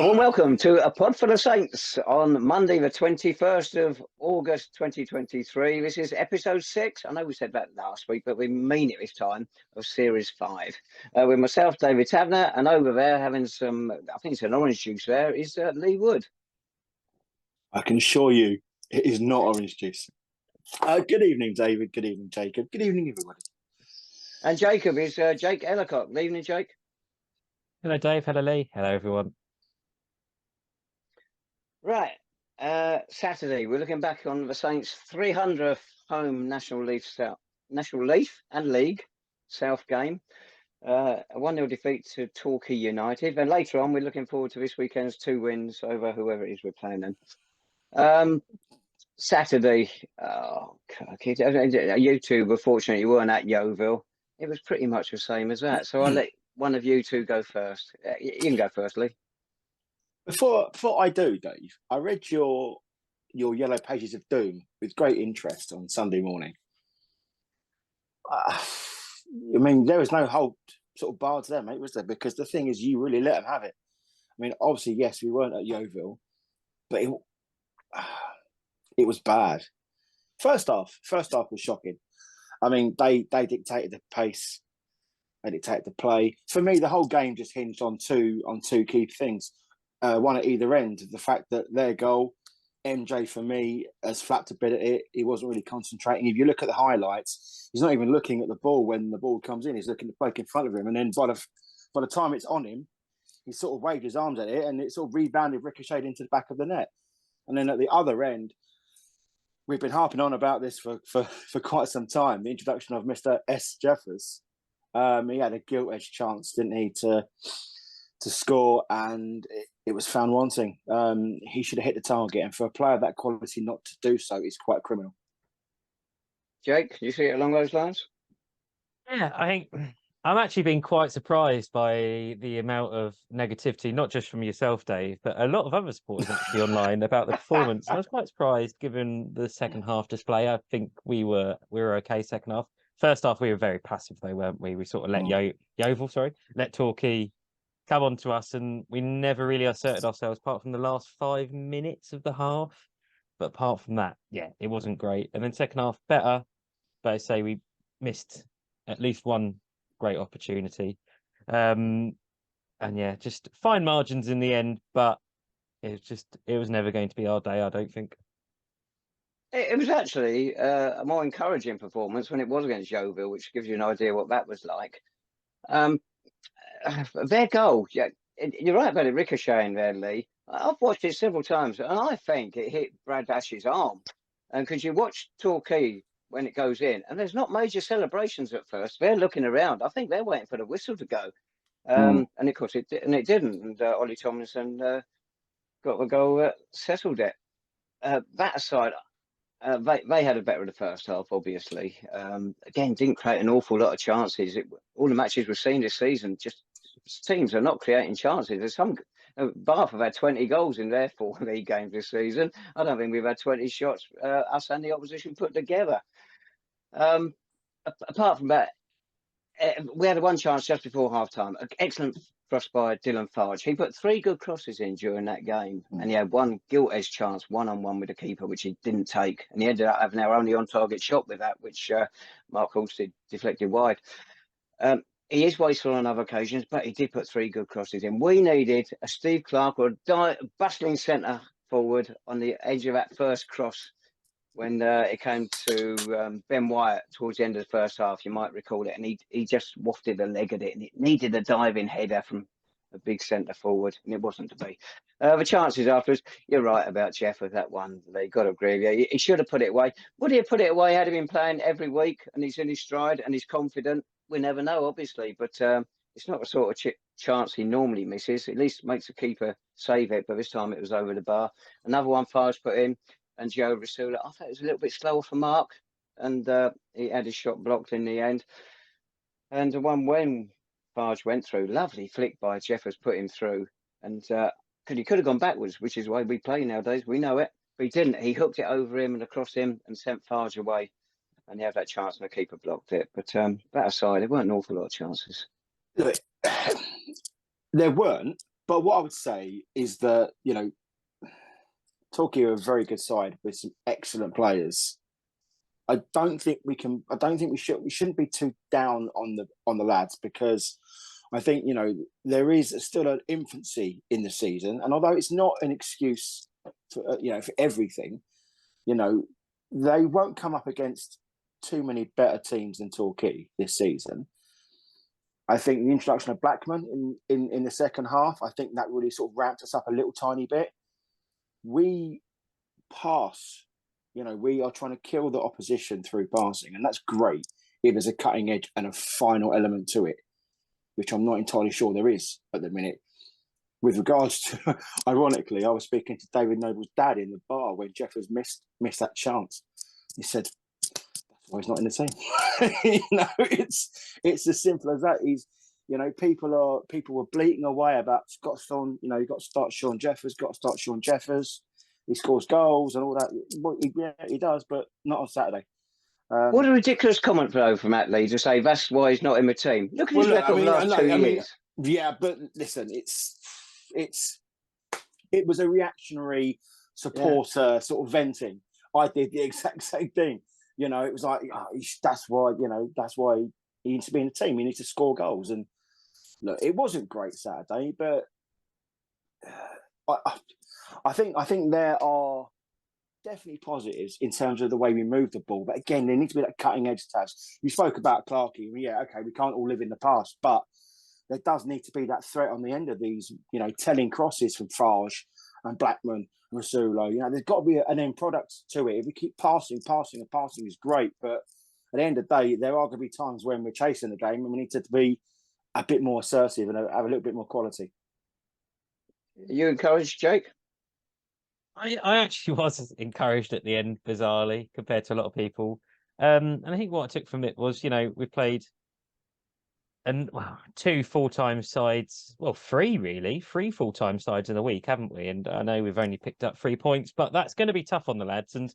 And welcome to a Podful of Saints on Monday, the 21st of August 2023. This is episode 6. I know we said that last week, but we mean it this time, of series 5. With myself, David Tavener, and over there having some, I think it's an orange juice there, is Lee Wood. I can assure you it is not orange juice. Good evening, David. Good evening, Jacob. Good evening, everybody. And Jacob is Jake Ellacott. Good evening, Jake. Hello, Dave. Hello, Lee. Hello, everyone. Right. Saturday, we're looking back on the Saints' 300th home National Leaf and League South game. A 1-0 defeat to Torquay United. And later on, we're looking forward to this weekend's 2 wins over whoever it is we're playing them. Saturday, you two were fortunate you weren't at Yeovil. It was pretty much the same as that. So I'll let one of you two go first. You can go first, Lee. Before I do, Dave, I read your Yellow Pages of Doom with great interest on Sunday morning. I mean, there was no whole sort of bar to them, mate, was there? Because the thing is, you really let them have it. I mean, obviously, yes, we weren't at Yeovil, but it was bad. First half was shocking. I mean, they dictated the pace, they dictated the play. For me, the whole game just hinged on two key things. One at either end. The fact that their goal, MJ for me, has flapped a bit at it. He wasn't really concentrating. If you look at the highlights, he's not even looking at the ball when the ball comes in. He's looking at the bloke in front of him. And then by the time it's on him, he sort of waved his arms at it and it sort of rebounded, ricocheted into the back of the net. And then at the other end, we've been harping on about this for quite some time. The introduction of Mr. S. Jeffers. He had a gilt-edged chance, didn't he, to score, and it was found wanting. He should have hit the target, and for a player of that quality not to do so is quite criminal. Jake, you see it along those lines? Yeah, I think I'm actually being quite surprised by the amount of negativity, not just from yourself, Dave, but a lot of other supporters actually online about the performance. I was quite surprised given the second half display. I think we were okay second half. First half, we were very passive, though, weren't we? We sort of let Torquay come on to us, and we never really asserted ourselves apart from the last 5 minutes of the half. But apart from that, yeah, it wasn't great. And then second half, better. But I say we missed at least one great opportunity. And yeah, just fine margins in the end, but it was never going to be our day, I don't think. It was actually a more encouraging performance when it was against Yeovil, which gives you an idea what that was like. Their goal, yeah, you're right about it ricocheting there, Lee. I've watched it several times, and I think it hit Brad Ash's arm. And because you watch Torquay when it goes in, and there's not major celebrations at first. They're looking around. I think they're waiting for the whistle to go. And of course, it didn't. And Ollie Tomlinson got the goal settled it. That aside, they had a better in the first half, obviously. Again, didn't create an awful lot of chances. All the matches we've seen this season, just teams are not creating chances. There's some. Bath have had 20 goals in their 4 league games this season. I don't think we've had 20 shots, us and the opposition put together. Apart from that, we had one chance just before half-time. Excellent cross by Dylan Farge. He put 3 good crosses in during that game, and he had one gilt-edged chance, one-on-one with the keeper, which he didn't take. And he ended up having our only on-target shot with that, which Mark Halstead deflected wide. He is wasteful on other occasions, but he did put 3 good crosses in. We needed a Steve Clark or a bustling centre forward on the edge of that first cross when it came to Ben Wyatt towards the end of the first half. You might recall it, and he just wafted a leg at it, and it needed a diving header from a big centre forward, and it wasn't to be. The chances afterwards, you're right about Jeff with that one. They got to agree with you. He should have put it away. Would he have put it away had he been playing every week and he's in his stride and he's confident? We never know, obviously, but it's not the sort of chance he normally misses. At least makes the keeper save it, but this time it was over the bar. Another one Farge put in, and Joe Rasula, I thought it was a little bit slower for Mark, and he had his shot blocked in the end. And the one when Farge went through, lovely flick by Jeffers, put him through, and he could have gone backwards, which is why we play nowadays. We know it, but he didn't. He hooked it over him and across him and sent Farge away. And he had that chance and the keeper blocked it. But that aside, there weren't an awful lot of chances. Look, there weren't, But what I would say is that, you know, Torquay are a very good side with some excellent players. I don't think we shouldn't be too down on the lads, because I think, you know, there is still an infancy in the season, and although it's not an excuse for, you know, for everything, you know, they won't come up against too many better teams than Torquay this season. I think the introduction of Blackman in the second half, I think that really sort of ramped us up a little tiny bit. We pass, you know, we are trying to kill the opposition through passing, and that's great if there's a cutting edge and a final element to it, which I'm not entirely sure there is at the minute. With regards to, ironically, I was speaking to David Noble's dad in the bar when Jeffers missed that chance. He said, "That's why he's not in the team." You know, it's as simple as that. He's, you know, people were bleating away about Scotstoun. You know, you got to start Sean Jeffers. He scores goals and all that. Well, he does, but not on Saturday. What a ridiculous comment, though, from Matt Lee to say that's why he's not in the team. Look at his record for the last 2 years. Yeah, but listen, it was a reactionary supporter sort of venting. I did the exact same thing. You know, it was like, that's why he needs to be in the team. He needs to score goals. And look, it wasn't great Saturday, but I think there are definitely positives in terms of the way we move the ball. But again, there needs to be that cutting edge task. You spoke about Clarkey. Yeah, okay, we can't all live in the past, but there does need to be that threat on the end of these, you know, telling crosses from Farge and Blackman, Rasulo. You know, there's got to be an end product to it. If we keep passing is great, but at the end of the day, there are going to be times when we're chasing the game and we need to be a bit more assertive and have a little bit more quality. Are you encouraged, Jake? I actually was encouraged at the end, bizarrely, compared to a lot of people. And I think what I took from it was, you know, we played two full-time sides, well, three full-time sides in a week, haven't we? And I know we've only picked up 3 points, but that's going to be tough on the lads. And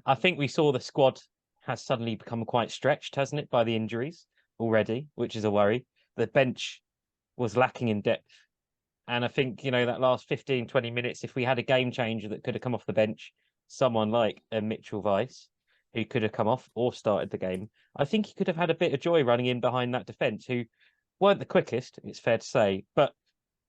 I think we saw the squad has suddenly become quite stretched, hasn't it, by the injuries already, which is a worry. The bench was lacking in depth. And I think, you know, that last 15, 20 minutes, if we had a game changer that could have come off the bench, someone like a Mitchell Weiss, who could have come off or started the game, I think he could have had a bit of joy running in behind that defence, who weren't the quickest, it's fair to say. But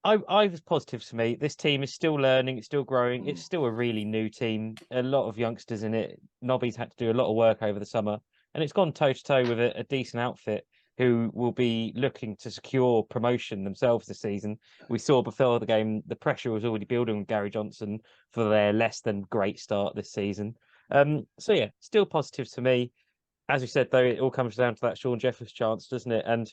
I was positive to me. This team is still learning, it's still growing, it's still a really new team, a lot of youngsters in it. Nobby's had to do a lot of work over the summer, and it's gone toe-to-toe with a decent outfit who will be looking to secure promotion themselves this season. We saw before the game, the pressure was already building with Gary Johnson for their less than great start this season. So yeah, still positive to me. As we said, though, it all comes down to that Sean Jeffers chance, doesn't it? And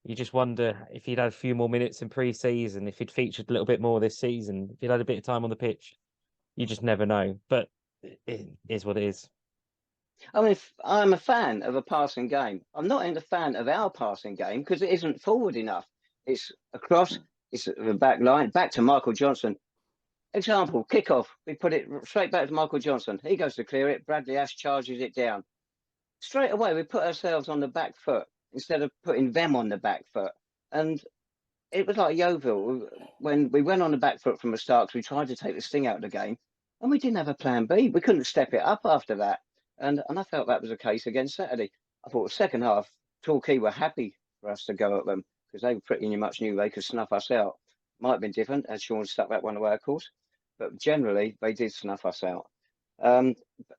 you just wonder if he'd had a few more minutes in pre-season, if he'd featured a little bit more this season, if he'd had a bit of time on the pitch. You just never know. But it is what it is. I mean, I'm a fan of a passing game. I'm not a fan of our passing game because it isn't forward enough. It's across, it's at the back line, back to Michael Johnson. Example, kick-off. We put it straight back to Michael Johnson. He goes to clear it. Bradley Ash charges it down. Straight away, we put ourselves on the back foot instead of putting them on the back foot. And it was like Yeovil. When we went on the back foot from the start, because we tried to take the sting out of the game, and we didn't have a plan B. We couldn't step it up after that. And I felt that was the case against Saturday. I thought the second half, Torquay were happy for us to go at them because they pretty much knew they could snuff us out. Might have been different as Sean stuck that one away, of course, but generally they did snuff us out.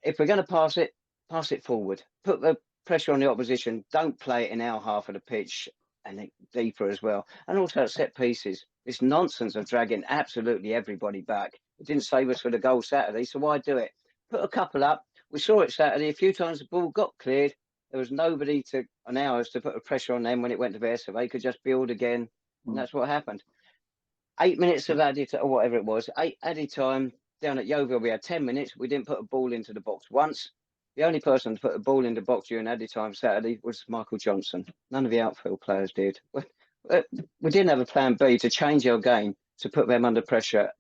If we're going to pass it forward. Put the pressure on the opposition. Don't play it in our half of the pitch and deeper as well. And also at set pieces. This nonsense of dragging absolutely everybody back. It didn't save us for the goal Saturday, so why do it? Put a couple up. We saw it Saturday. A few times the ball got cleared. There was nobody on ours to put the pressure on them when it went to there, so they could just build again. And that's what happened. 8 minutes of added, or whatever it was, added time. Down at Yeovil, we had 10 minutes. We didn't put a ball into the box once. The only person to put a ball in the box during added time Saturday was Michael Johnson. None of the outfield players did. We didn't have a plan B to change our game to put them under pressure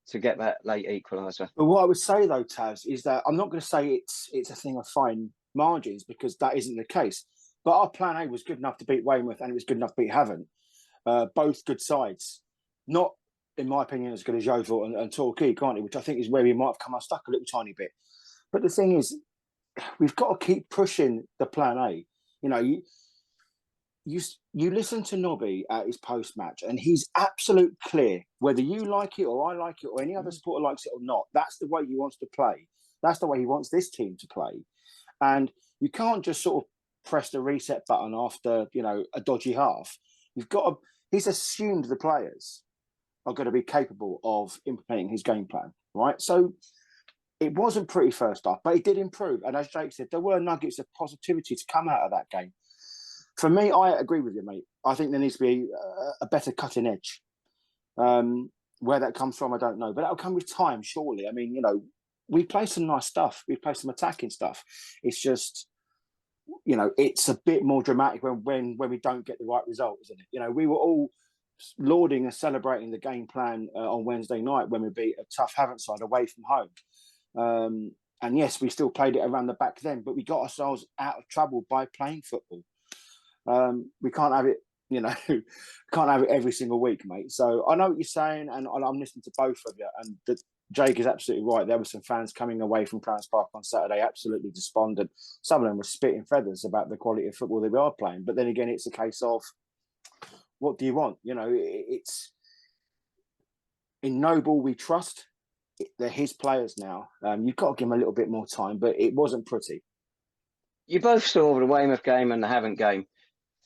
to get that late equaliser. But what I would say, though, Taz, is that I'm not going to say it's a thing of fine margins because that isn't the case. But our plan A was good enough to beat Weymouth and it was good enough to beat Havant. Both good sides. Not in my opinion, as good as Yeovil and Torquay, can't he? Which I think is where we might have come unstuck a little tiny bit. But the thing is, we've got to keep pushing the plan A. You know, you listen to Nobby at his post-match, and he's absolute clear, whether you like it or I like it or any other supporter likes it or not, that's the way he wants to play. That's the way he wants this team to play. And you can't just sort of press the reset button after, you know, a dodgy half. You've got to, he's assumed the players are going to be capable of implementing his game plan, right? So it wasn't pretty first half, but it did improve. And as Jake said, there were nuggets of positivity to come out of that game. For me, I agree with you, mate. I think there needs to be a better cutting edge. Where that comes from, I don't know. But that'll come with time, surely. I mean, you know, we play some nice stuff. We play some attacking stuff. It's just, you know, it's a bit more dramatic when we don't get the right result, isn't it? You know, we were all lauding and celebrating the game plan on Wednesday night when we beat a tough Havant side away from home. And yes, we still played it around the back then, but we got ourselves out of trouble by playing football. We can't have it, you know, can't have it every single week, mate. So I know what you're saying, and I'm listening to both of you. And Jake is absolutely right. There were some fans coming away from Clarence Park on Saturday absolutely despondent. Some of them were spitting feathers about the quality of football they are playing. But then again, it's a case of, what do you want? You know, it's in Noble we trust. They're his players now. You've got to give them a little bit more time, but it wasn't pretty. You both saw the Weymouth game and the Havant game.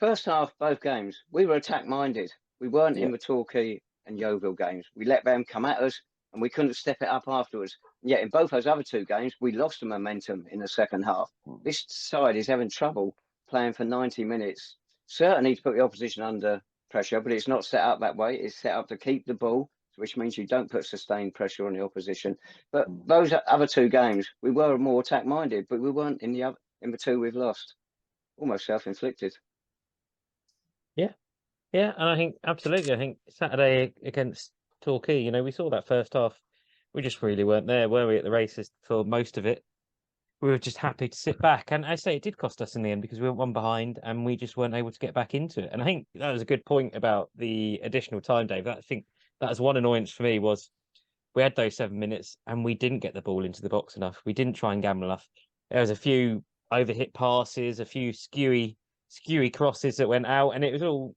First half, both games, we were attack-minded. We weren't in the Torquay and Yeovil games. We let them come at us, and we couldn't step it up afterwards. And yet in both those other two games, we lost the momentum in the second half. This side is having trouble playing for 90 minutes. Certainly to put the opposition under pressure, but it's not set up that way. It's set up to keep the ball, which means you don't put sustained pressure on the opposition. But those other two games, we were more attack-minded, but we weren't in the two we've lost. Almost self-inflicted. Yeah, and I think absolutely. I think Saturday against Torquay, you know, we saw that first half. We just really weren't there, were we, at the races for most of it? We were just happy to sit back, and I say it did cost us in the end because we went one behind, and we just weren't able to get back into it. And I think that was a good point about the additional time, Dave. I think that was one annoyance for me was we had those 7 minutes and we didn't get the ball into the box enough. We didn't try and gamble enough. There was a few overhit passes, a few skewy crosses that went out, and it was all.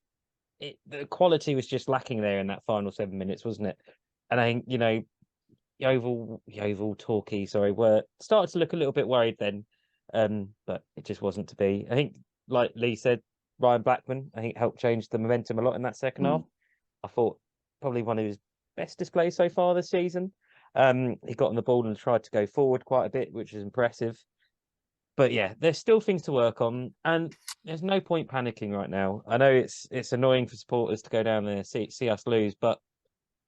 The quality was just lacking there in that final 7 minutes, wasn't it? And I think, you know, Yeovil, Torquay, were started to look a little bit worried then, but it just wasn't to be. I think, like Lee said, Ryan Blackman, I think helped change the momentum a lot in that second half. I thought probably one of his best displays so far this season. He got on the ball and tried to go forward quite a bit, which is impressive. But yeah, there's still things to work on, and there's no point panicking right now. I know it's annoying for supporters to go down there and see us lose, but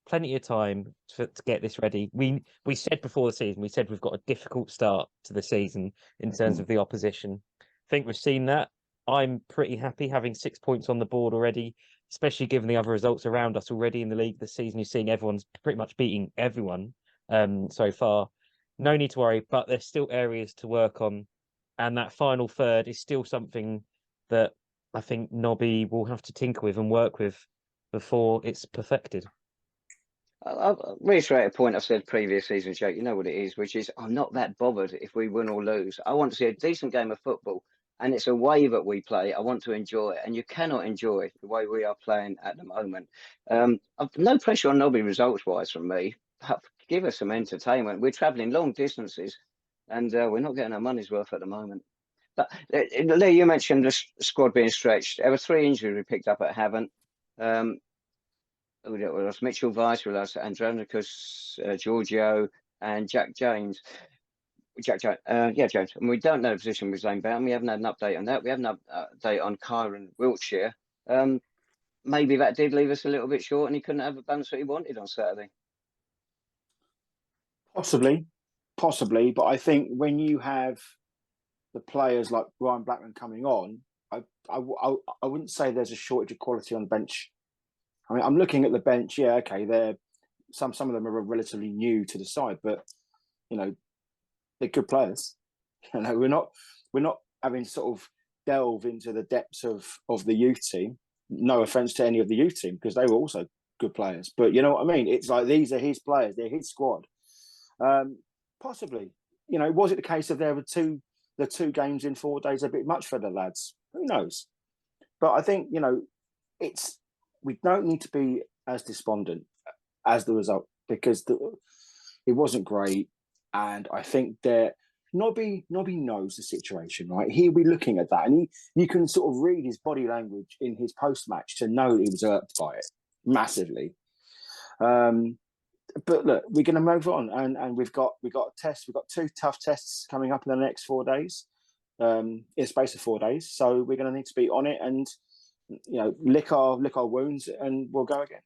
plenty of time to get this ready. We said before the season, we said we've got a difficult start to the season in terms of the opposition. I think we've seen that. I'm pretty happy having 6 points on the board already, especially given the other results around us already in the league this season. You're seeing everyone's pretty much beating everyone so far. No need to worry, but there's still areas to work on. And that final third is still something that I think Nobby will have to tinker with and work with before it's perfected. I'll reiterate a point I've said previous season, Jake. You know what it is, which is I'm not that bothered if we win or lose. I want to see a decent game of football, and it's a way that we play. I want to enjoy it, and you cannot enjoy the way we are playing at the moment. No pressure on Nobby results-wise from me. Give us some entertainment. We're travelling long distances, and we're not getting our money's worth at the moment. But Lee, you mentioned the squad being stretched. There were 3 injuries we picked up at Havant. We lost Mitchell Weiss, we lost Andronicus Giorgio, and Jack James. James. And we don't know the position with Zane Bowden. We haven't had an update on that. We haven't had an update on Kyron Wiltshire. Maybe that did leave us a little bit short, and he couldn't have the balance that he wanted on Saturday. Possibly, but I think when you have the players like Ryan Blackman coming on, I wouldn't say there's a shortage of quality on the bench. I mean, I'm looking at the bench. Yeah, okay, they're some of them are relatively new to the side, but you know, they're good players. You know, we're not having sort of delve into the depths of the youth team. No offense to any of the youth team, because they were also good players. But you know what I mean? It's like these are his players, they're his squad. Possibly, you know, was it the case of the two games in 4 days a bit much for the lads? Who knows? But I think, you know, we don't need to be as despondent as the result, because it wasn't great. And I think that Nobby knows the situation, right? He'll be looking at that, and you can sort of read his body language in his post-match to know he was hurt by it massively. But look, we're going to move on, and we've got tests. We've got 2 tough tests coming up in the next 4 days, in a space of 4 days. So we're going to need to be on it, and you know, lick our wounds, and we'll go again.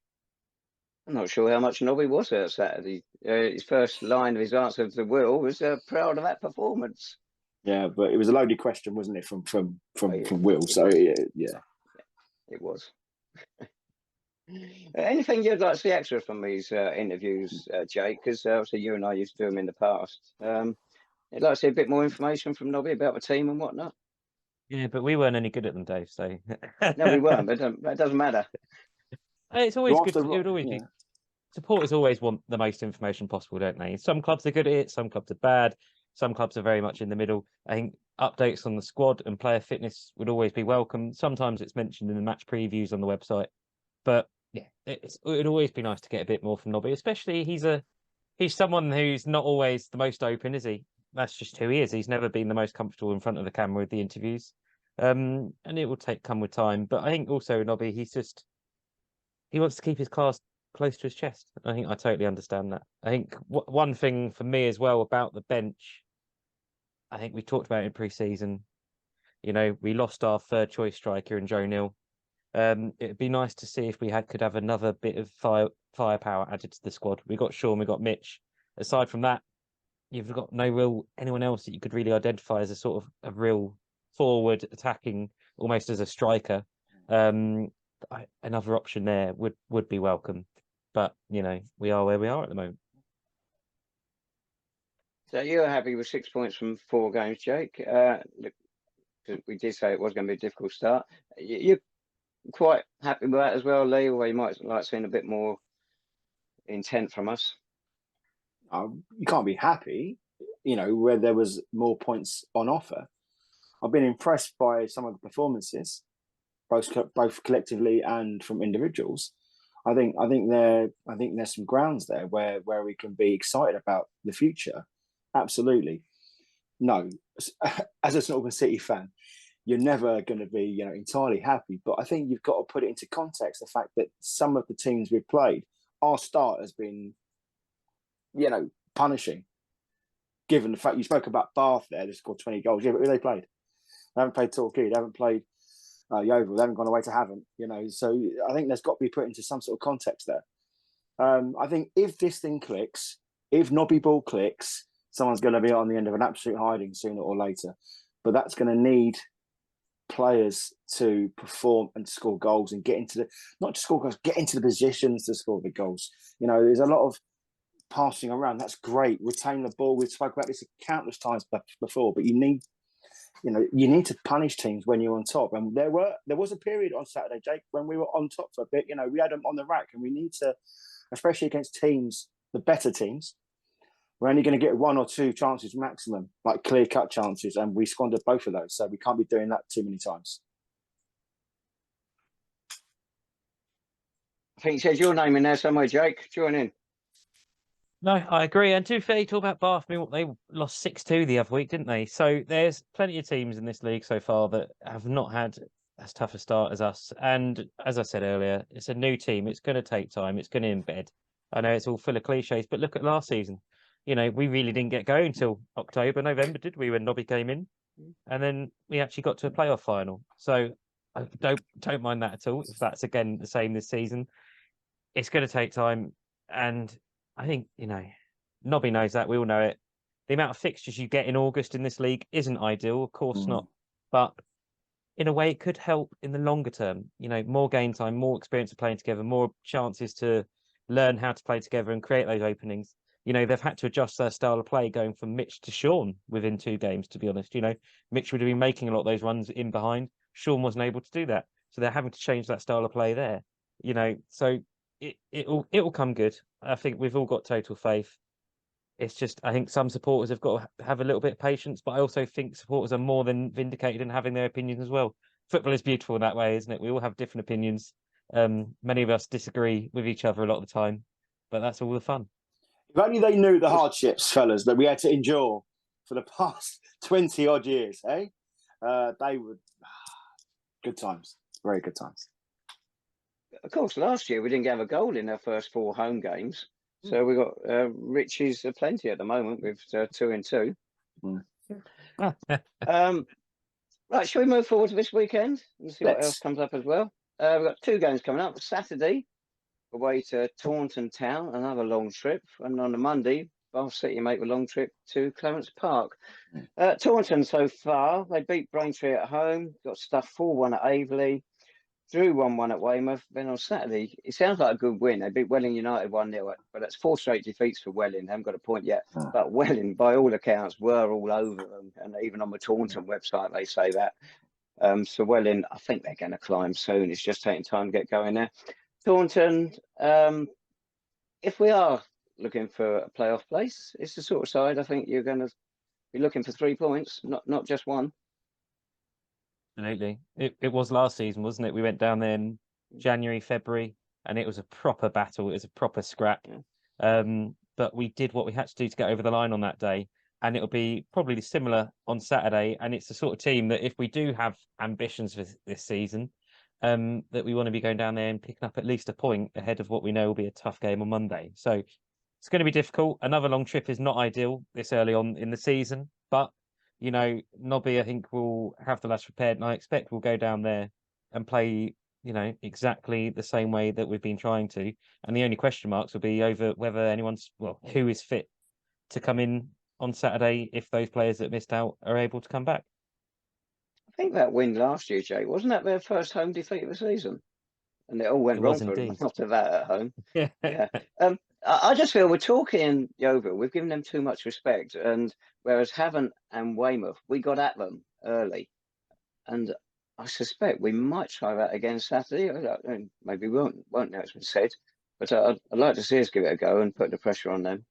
I'm not sure how much Nobby was there Saturday. His first line of his answer to Will was proud of that performance. Yeah, but it was a loaded question, wasn't it, from Will? So yeah, it was. Anything you'd like to see extra from these interviews, Jake? Because obviously you and I used to do them in the past. I'd like to see a bit more information from Nobby about the team and whatnot. Yeah, but we weren't any good at them, Dave. So no, we weren't. But that doesn't matter. It's always good. It would always be. Supporters always want the most information possible, don't they? Some clubs are good at it. Some clubs are bad. Some clubs are very much in the middle. I think updates on the squad and player fitness would always be welcome. Sometimes it's mentioned in the match previews on the website, but yeah, it'd always be nice to get a bit more from Nobby. Especially he's someone who's not always the most open, is he? That's just who he is. He's never been the most comfortable in front of the camera with the interviews, and it will come with time. But I think also Nobby, he wants to keep his class close to his chest. I think I totally understand that. I think one thing for me as well about the bench, I think we talked about it in pre-season. You know, we lost our third choice striker in Joe Neal. It'd be nice to see if we could have another bit of firepower added to the squad. We got Sean, we got Mitch. Aside from that, you've got anyone else that you could really identify as a sort of a real forward attacking, almost as a striker. Another option there would be welcome. But, you know, we are where we are at the moment. So you're happy with 6 points from 4 games, Jake? We did say it was going to be a difficult start. You're quite happy with that as well, Lee, or you might like seeing a bit more intent from us? You can't be happy, you know, where there was more points on offer. I've been impressed by some of the performances, both collectively and from individuals. I think there's some grounds there where we can be excited about the future. Absolutely. No, as a St Albans City fan, you're never going to be, you know, entirely happy. But I think you've got to put it into context, the fact that some of the teams we've played, our start has been, you know, punishing. Given the fact you spoke about Bath there, they scored 20 goals. Yeah, but who they played? They haven't played Torquay. They haven't played Yeovil. They haven't gone away to Havant, you know. So I think there's got to be put into some sort of context there. I think if this thing clicks, if Nobby ball clicks, someone's going to be on the end of an absolute hiding sooner or later. But that's going to need players to perform and score goals and get into not just score goals, get into the positions to score the goals. You know, there's a lot of passing around. That's great. Retain the ball. We've spoken about this countless times before, but you need to punish teams when you're on top. And there was a period on Saturday, Jake, when we were on top for a bit. You know, we had them on the rack, and we need to, especially against teams, the better teams, we're only going to get 1 or 2 chances maximum, like clear-cut chances, and we squandered both of those. So we can't be doing that too many times. I think it says your name in there somewhere, Jake. Join in. No, I agree. And to be fair, you talk about Bath, they lost 6-2 the other week, didn't they? So there's plenty of teams in this league so far that have not had as tough a start as us. And as I said earlier, it's a new team. It's going to take time. It's going to embed. I know it's all full of cliches, but look at last season. You know, we really didn't get going until October, November, did we, when Nobby came in? And then we actually got to a playoff final. So I don't mind that at all. If that's, again, the same this season, it's going to take time. And I think, you know, Nobby knows that. We all know it. The amount of fixtures you get in August in this league isn't ideal. Of course not. But in a way, it could help in the longer term. You know, more game time, more experience of playing together, more chances to learn how to play together and create those openings. You know, they've had to adjust their style of play going from Mitch to Sean within 2 games, to be honest. You know, Mitch would have been making a lot of those runs in behind. Sean wasn't able to do that. So they're having to change that style of play there. You know, so it'll come good. I think we've all got total faith. It's just, I think some supporters have got to have a little bit of patience, but I also think supporters are more than vindicated in having their opinions as well. Football is beautiful in that way, isn't it? We all have different opinions. Many of us disagree with each other a lot of the time, but that's all the fun. If only they knew the hardships, fellas, that we had to endure for the past 20 odd years, eh? They would. Good times. Very good times. Of course, last year we didn't have a goal in our first 4 home games. So we got riches aplenty at the moment with 2 and 2. Right, shall we move forward to this weekend and see what else comes up as well? We've got 2 games coming up. Saturday, away to Taunton Town, another long trip. And on the Monday, Bath City make a long trip to Clarence Park. Taunton so far, they beat Braintree at home, got stuffed 4-1 at Aveley, drew 1-1 at Weymouth. Then on Saturday, it sounds like a good win. They beat Welling United 1-0, but that's 4 straight defeats for Welling. They haven't got a point yet. But Welling, by all accounts, were all over them. And even on the Taunton website, they say that. So Welling, I think they're going to climb soon. It's just taking time to get going there. Taunton, if we are looking for a playoff place, it's the sort of side I think you're going to be looking for 3 points, not just 1. Absolutely. It was last season, wasn't it? We went down there in January, February, and it was a proper battle. It was a proper scrap. But we did what we had to do to get over the line on that day. And it'll be probably similar on Saturday. And it's the sort of team that if we do have ambitions for this season, that we want to be going down there and picking up at least a point ahead of what we know will be a tough game on Monday. So it's going to be difficult. Another long trip is not ideal this early on in the season, but you know, Nobby, I think, will have the lads prepared, and I expect we'll go down there and play, you know, exactly the same way that we've been trying to. And the only question marks will be over whether who is fit to come in on Saturday if those players that missed out are able to come back. I think that win last year, Jake, wasn't that their first home defeat of the season? And it all went wrong for them after that at home. Yeah. I just feel with Torquay and Yeovil, we've given them too much respect. And whereas Havant and Weymouth, we got at them early. And I suspect we might try that again Saturday. Maybe we won't know it's been said. But I'd like to see us give it a go and put the pressure on them.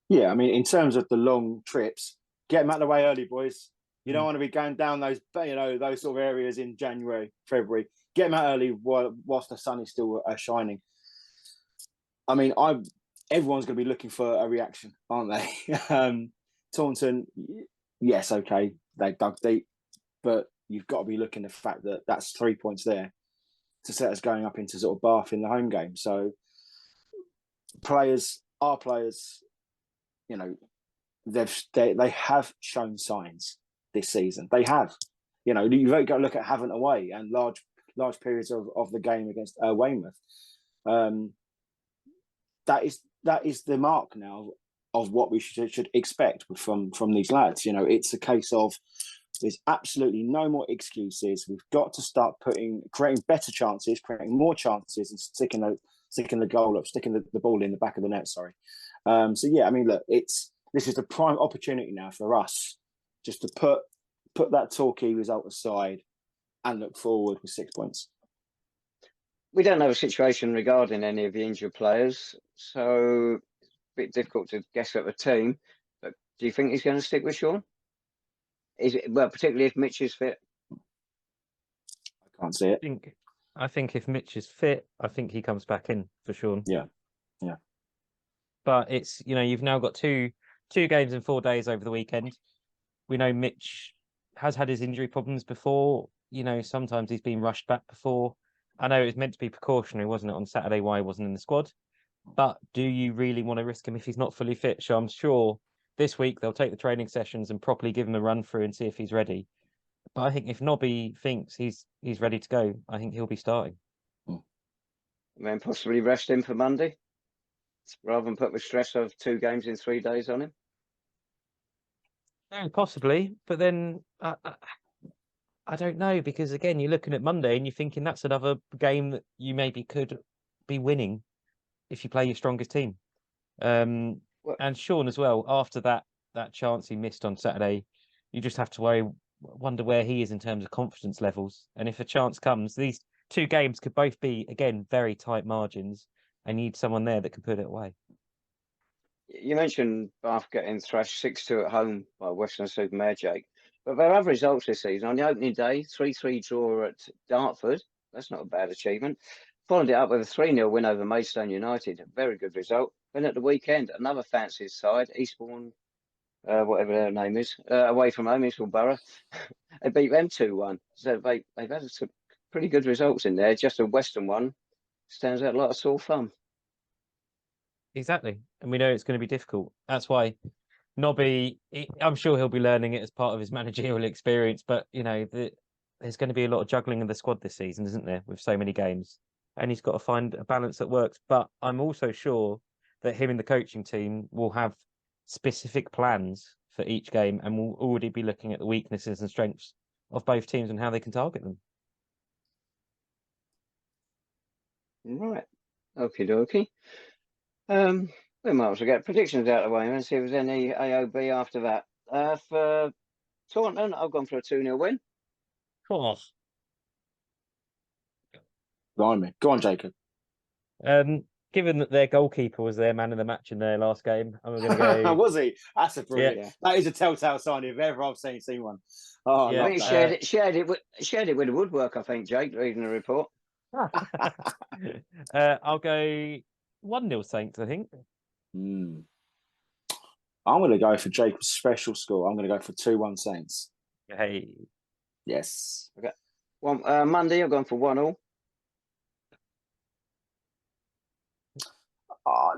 Yeah, I mean, in terms of the long trips, get them out of the way early, boys. You don't want to be going down those sort of areas in January, February. Get them out early whilst the sun is still shining. I mean, everyone's going to be looking for a reaction, aren't they? Taunton, yes, okay, they dug deep, but you've got to be looking at the fact that that's 3 points there to set us going up into sort of Bath in the home game. So our players, you know, they have shown signs this season. They have, you know, you've got to look at Havant away and large periods of the game against Weymouth. That is the mark now of what we should expect from these lads. You know, it's a case of there's absolutely no more excuses. We've got to start creating better chances, creating more chances, and sticking the goal up, sticking the ball in the back of the net. Sorry. So yeah, I mean, look, this is the prime opportunity now for us just to put that Torquay result aside and look forward with 6 points. We don't know the situation regarding any of the injured players, so it's a bit difficult to guess at the team. But do you think he's going to stick with Sean? Particularly if Mitch is fit? I can't see it. I think if Mitch is fit, I think he comes back in for Sean. Yeah. But it's, you know, you've now got two games in 4 days over the weekend. We know Mitch has had his injury problems before. You know, sometimes he's been rushed back before. I know it was meant to be precautionary, wasn't it, on Saturday, why he wasn't in the squad. But do you really want to risk him if he's not fully fit? So I'm sure this week they'll take the training sessions and properly give him a run through and see if he's ready. But I think if Nobby thinks he's ready to go, I think he'll be starting. And then possibly rest him for Monday, rather than put the stress of 2 games in 3 days on him. Yeah, possibly, but then I don't know, because again, you're looking at Monday and you're thinking that's another game that you maybe could be winning if you play your strongest team. And Sean as well, after that chance he missed on Saturday, you just have to wonder where he is in terms of confidence levels. And if a chance comes, these two games could both be, again, very tight margins. I need someone there that can put it away. You mentioned Bath getting thrashed 6-2 at home by Western-on-Supermare, Jake. But their other results this season, on the opening day, 3-3 draw at Dartford. That's not a bad achievement. Followed it up with a 3-0 win over Maidstone United. A very good result. Then at the weekend, another fancy side, Eastbourne, whatever their name is, away from home, Eastbourne Borough. They beat them 2-1. So they've had some pretty good results in there. Just a Western one stands out like a sore thumb. Exactly. And we know it's going to be difficult. That's why Nobby, I'm sure he'll be learning it as part of his managerial experience. But, you know, there's going to be a lot of juggling in the squad this season, isn't there, with so many games? And he's got to find a balance that works. But I'm also sure that him and the coaching team will have specific plans for each game and will already be looking at the weaknesses and strengths of both teams and how they can target them. Right. Okie dokie. We might as well get predictions out of the way and see if there's any AOB after that. For Taunton, I've gone for a 2-0 win. Oh. Blimey. Go on, Jacob. Given that their goalkeeper was their man of the match in their last game, I'm going to go. Was he? That's a brilliant. Yeah. That is a telltale sign if ever I've seen one. Oh, Yeah, I I love think that. shared it with the woodwork, I think, Jake, reading the report. I'll go 1-0 Saints, I think. I'm going to go for Jacob's special score. I'm going to go for 2-1 Saints. Hey. Yes. Okay. Monday, I've gone for 1-1.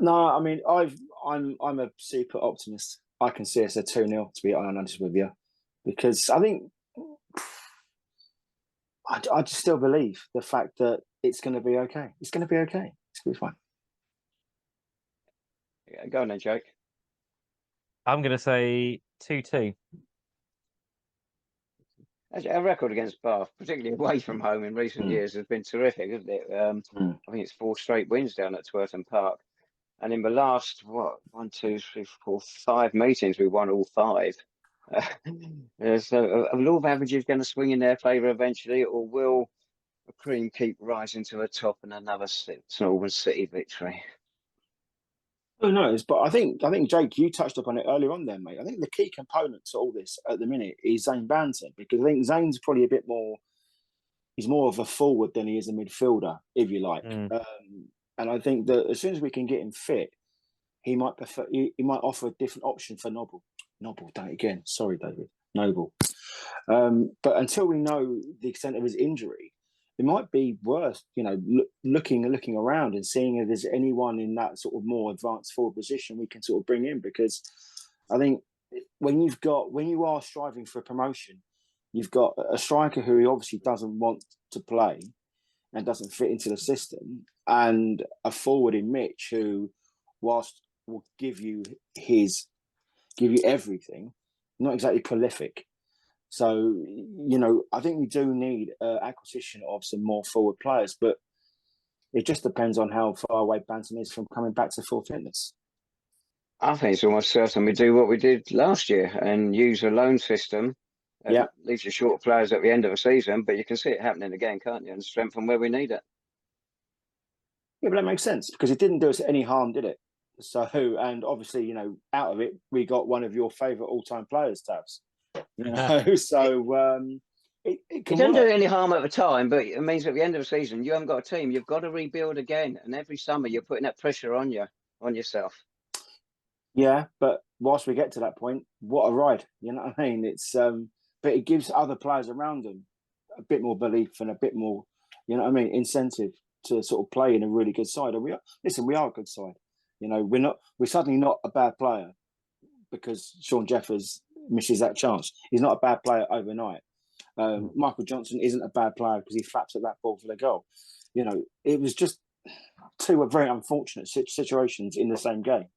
No, I mean, I'm a super optimist. I can see us a 2-0, to be honest with you, because I think I just still believe the fact that it's going to be okay. It's going to be okay. It's going to be fine. Yeah, go on then, Jake. I'm going to say 2-2. Actually, our record against Bath, particularly away from home in recent years, has been terrific, hasn't it? I think it's 4 straight wins down at Taunton Park. And in the last, 5 meetings, we won all 5. So a law of averages going to swing in their favour eventually, or will the cream keep rising to the top and another St Albans City victory? Who knows? But I think Jake, you touched upon it earlier on there, mate. I think the key component to all this at the minute is Zane Banton, because I think Zane's probably a bit more. He's more of a forward than he is a midfielder, if you like. And I think that as soon as we can get him fit, he might prefer. He might offer a different option for Noble. Done it again. Sorry, David. Noble. But until we know the extent of his injury, it might be worth, looking around and seeing if there's anyone in that sort of more advanced forward position we can sort of bring in. Because I think when you are striving for a promotion, you've got a striker who obviously doesn't want to play and doesn't fit into the system, and a forward in Mitch who, whilst will give you everything, not exactly prolific. So, I think we do need acquisition of some more forward players, but it just depends on how far away Banton is from coming back to full fitness. I think it's almost certain we do what we did last year and use a loan system. Leaves you short players at the end of the season, but you can see it happening again, can't you? And strengthen where we need it. Yeah, but that makes sense because it didn't do us any harm, did it? So, and obviously, out of it, we got one of your favourite all-time players, Tabs. So it can doesn't work. do any harm at the time, but it means at the end of the season, you haven't got a team. You've got to rebuild again, and every summer you're putting that pressure on yourself. Yeah, but whilst we get to that point, what a ride! You know what I mean? It's but it gives other players around them a bit more belief and a bit more, incentive to sort of play in a really good side. And we are a good side. We're suddenly not a bad player because Sean Jeffers misses that chance. He's not a bad player overnight. Michael Johnson isn't a bad player because he flaps at that ball for the goal. It was just 2 very unfortunate situations in the same game.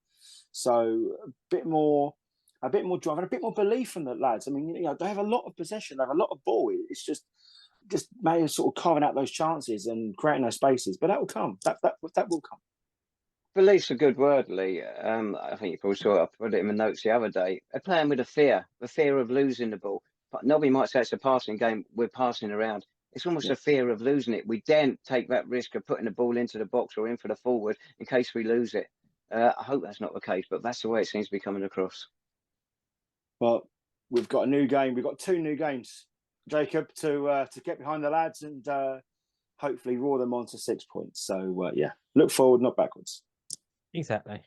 So a bit more drive and a bit more belief from the lads. I mean, they have a lot of possession, they have a lot of ball. It's just maybe sort of carving out those chances and creating those spaces. But that will come. That will come. Belief's a good word, Lee. I think you probably saw it. I put it in the notes the other day. They're playing with the fear of losing the ball. But nobody might say it's a passing game. We're passing around. It's almost a fear of losing it. We daren't take that risk of putting the ball into the box or in for the forward in case we lose it. I hope that's not the case, but that's the way it seems to be coming across. Well, we've got a new game. We've got 2 new games, Jacob, to get behind the lads and hopefully roar them on to 6 points. So, yeah, look forward, not backwards. Exactly.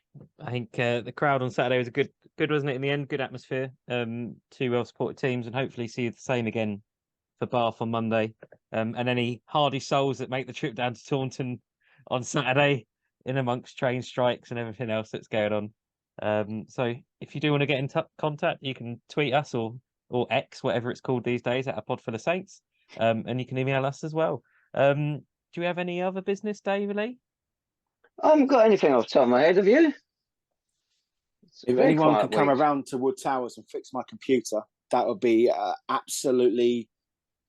I think the crowd on Saturday was good, wasn't it? In the end, good atmosphere. 2 well-supported teams, and hopefully see the same again for Bath on Monday. And any hardy souls that make the trip down to Taunton on Saturday, in amongst train strikes and everything else that's going on. So if you do want to get in contact, you can tweet us or X, whatever it's called these days, at a Podful of Saints. And you can email us as well. Do we have any other business, Dave Lee? I haven't got anything off the top of my head, have you? If anyone can come around to Wood Towers and fix my computer, that would be absolutely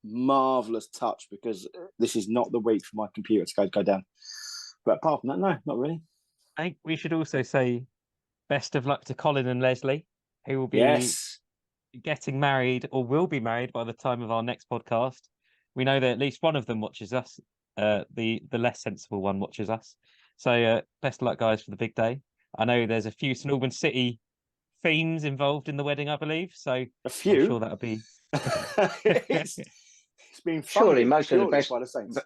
marvellous touch, because this is not the week for my computer to go down. But apart from that, no, not really. I think we should also say best of luck to Colin and Leslie, who will be getting married or will be married by the time of our next podcast. We know that at least one of them watches us. The less sensible one watches us. So best of luck, guys, for the big day. I know there's a few St Albans City themes involved in the wedding, I believe. So a few. I'm sure that'll be. It's been surely most of the best by the Saints.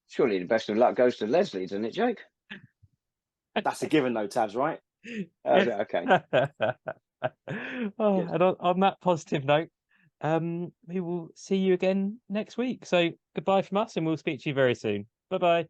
Surely the best of luck goes to Leslie, doesn't it, Jake? That's a given, though, Tabs, right? Okay. And on that positive note, we will see you again next week. So goodbye from us, and we'll speak to you very soon. Bye-bye.